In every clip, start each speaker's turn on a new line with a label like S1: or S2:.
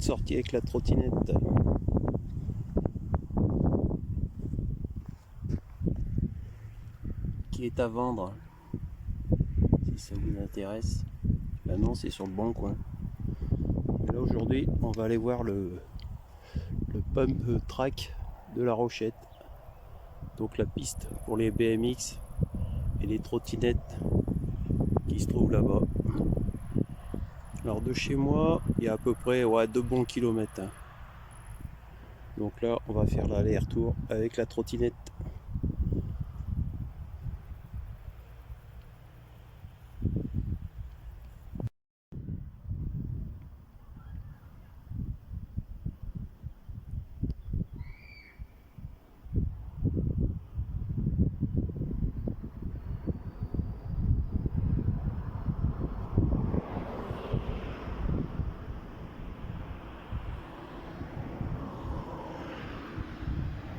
S1: autre sortie avec la trottinette qui est à vendre si ça vous intéresse. L'annonce est sur le bon coin. Et là aujourd'hui on va aller voir le pump track de La Rochette, donc la piste pour les BMX et les trottinettes qui se trouvent là-bas. Alors de chez moi il y a à peu près 2 bons kilomètres, hein. Donc là on va faire l'aller-retour avec la trottinette.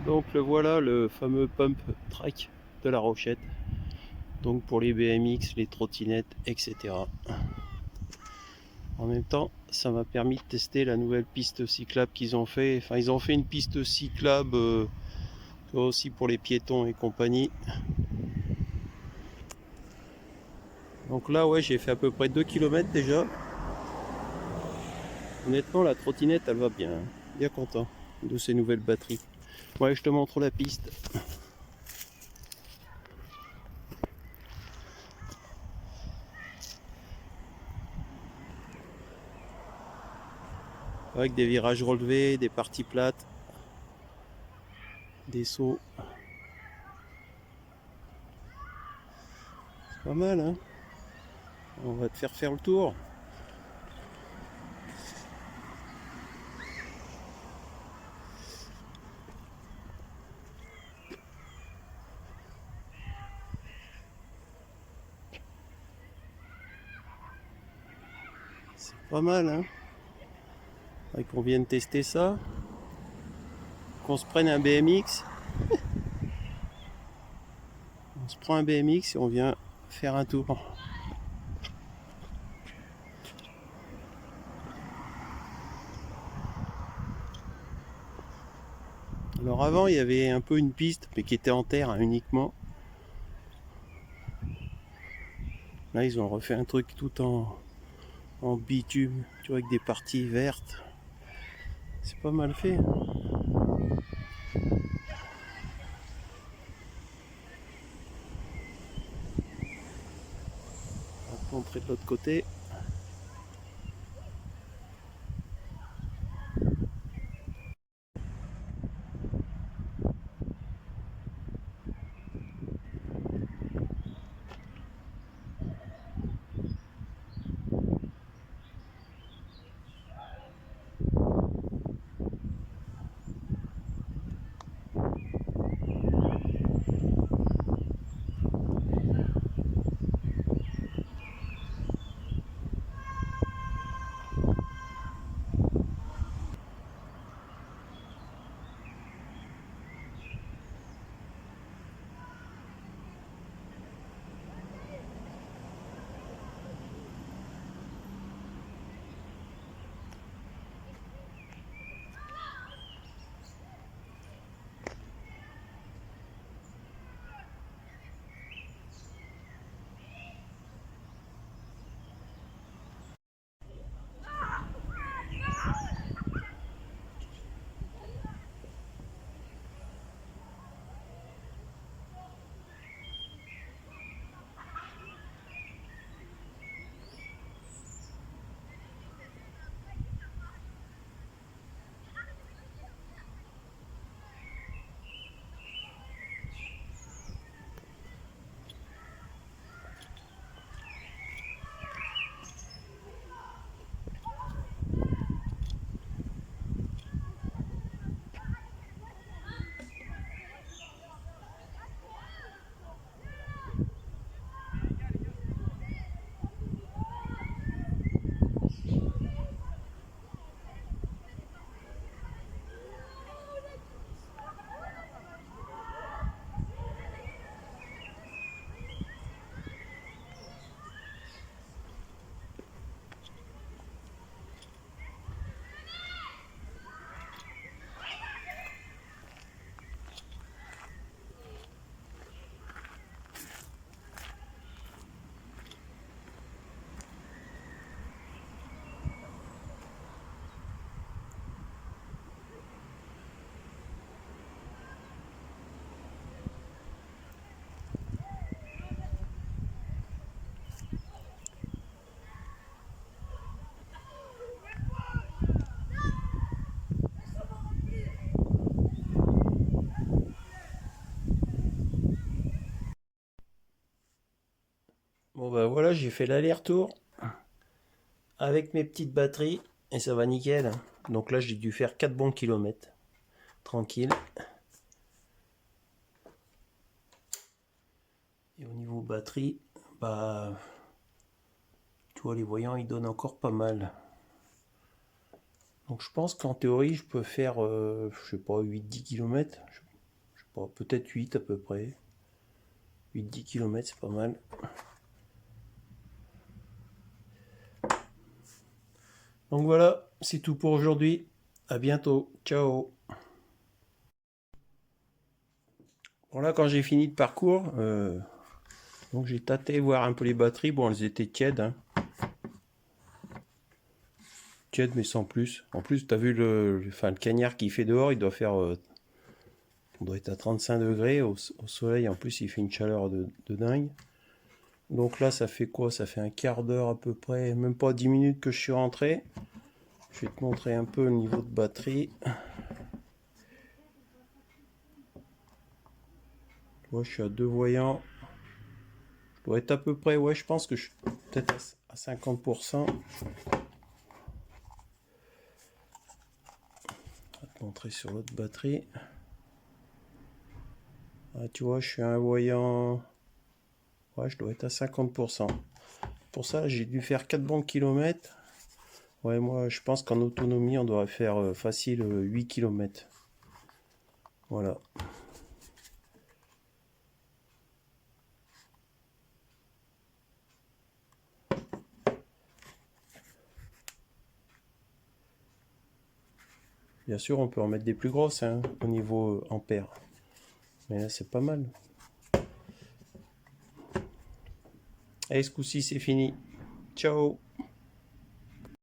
S1: Donc le voilà, le fameux pump track de La Rochette, donc pour les BMX, les trottinettes, etc. En même temps ça m'a permis de tester la nouvelle piste cyclable qu'ils ont fait. Enfin ils ont fait une piste cyclable aussi pour les piétons et compagnie. Donc là ouais, j'ai fait à peu près 2 km déjà. Honnêtement la trottinette elle va bien, hein. Bien content de ces nouvelles batteries. Ouais, je te montre la piste. Avec des virages relevés, des parties plates, des sauts. C'est pas mal, hein. On va te faire le tour. C'est pas mal, hein. Faudrait qu'on vienne tester ça. Qu'on se prenne un BMX. On se prend un BMX et on vient faire un tour. Alors avant il y avait un peu une piste mais qui était en terre, hein, uniquement. Là ils ont refait un truc tout en bitume, tu vois, avec des parties vertes. C'est pas mal fait. On va montrer de l'autre côté. bah voilà, j'ai fait l'aller-retour avec mes petites batteries et ça va nickel. Donc là, j'ai dû faire 4 bons kilomètres. Tranquille. Et au niveau batterie, bah, tu vois, les voyants, ils donnent encore pas mal. Donc je pense qu'en théorie, je peux faire, je sais pas, 8-10 km. Je sais pas, peut-être 8 à peu près. 8-10 km, c'est pas mal. Donc voilà, c'est tout pour aujourd'hui. À bientôt. Ciao. Voilà, quand j'ai fini le parcours, donc j'ai tâté voir un peu les batteries. Bon, elles étaient tièdes, hein. Tièdes, mais sans plus. En plus, tu as vu le cagnard qu'il fait dehors, il doit faire, on doit être à 35 degrés au soleil. En plus, il fait une chaleur de dingue. Donc là, ça fait quoi? Ça fait un quart d'heure à peu près, même pas 10 minutes que je suis rentré. Je vais te montrer un peu le niveau de batterie. Moi, je suis à 2 voyants. Je dois être à peu près, ouais, je pense que je suis peut-être à 50%. Je vais te montrer sur l'autre batterie. Ah, tu vois, je suis à un voyant. Ouais, je dois être à 50%. Pour ça, j'ai dû faire 4 bons kilomètres. Ouais, moi, je pense qu'en autonomie, on devrait faire facile 8 km. Voilà. Bien sûr, on peut en mettre des plus grosses, hein, au niveau ampères. Mais là, c'est pas mal. Et ce coup-ci, c'est fini. Ciao!